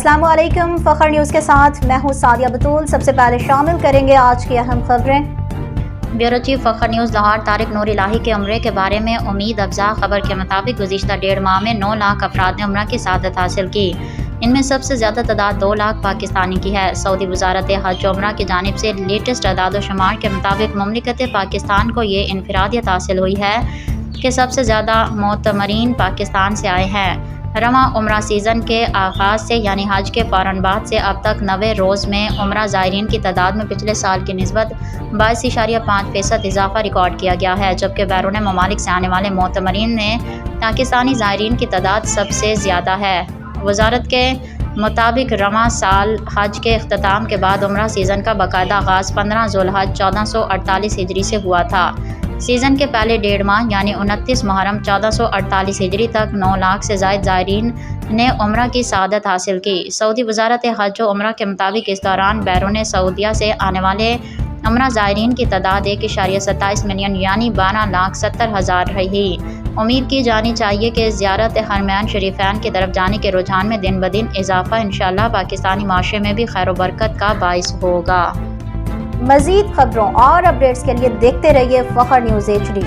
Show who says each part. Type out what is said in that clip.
Speaker 1: السلام علیکم، فخر نیوز کے ساتھ میں ہوں سعدیہ بطول۔ سب سے پہلے شامل کریں گے آج کی اہم خبریں۔
Speaker 2: بیورو چیف فخر نیوز لاہور طارق نور الہی کے عمرے کے بارے میں امید افزا خبر کے مطابق گزشتہ 1.5 ماہ میں 9 لاکھ افراد نے عمرہ کی سعادت حاصل کی۔ ان میں سب سے زیادہ تعداد 2 لاکھ پاکستانی کی ہے۔ سعودی وزارت حج و عمرہ کی جانب سے لیٹسٹ اعداد و شمار کے مطابق مملکت پاکستان کو یہ انفرادیت حاصل ہوئی ہے کہ سب سے زیادہ معتمرین پاکستان سے آئے ہیں۔ رواں عمرہ سیزن کے آغاز سے یعنی حج کے فوراً بعد سے اب تک 90 روز میں عمرہ زائرین کی تعداد میں پچھلے سال کی نسبت 22.5% اضافہ ریکارڈ کیا گیا ہے، جبکہ بیرون ممالک سے آنے والے معتمرین میں پاکستانی زائرین کی تعداد سب سے زیادہ ہے۔ وزارت کے مطابق رواں سال حج کے اختتام کے بعد عمرہ سیزن کا باقاعدہ آغاز 15 ذوالحج 1448 ہجری سے ہوا تھا۔ سیزن کے پہلے 1.5 ماہ یعنی 29 محرم 1448 ہجری تک 9 لاکھ سے زائد زائرین نے عمرہ کی سعادت حاصل کی۔ سعودی وزارت حج و عمرہ کے مطابق اس دوران بیرون سعودیہ سے آنے والے عمرہ زائرین کی تعداد 1.27 ملین یعنی 12,70,000 رہی۔ امید کی جانی چاہیے کہ زیارت حرمین شریفین کی طرف جانے کے رجحان میں دن بدن اضافہ انشاءاللہ پاکستانی معاشرے میں بھی خیر و برکت کا باعث ہوگا۔
Speaker 1: مزید خبروں اور اپڈیٹس کے لیے دیکھتے رہیے فخر نیوز HD۔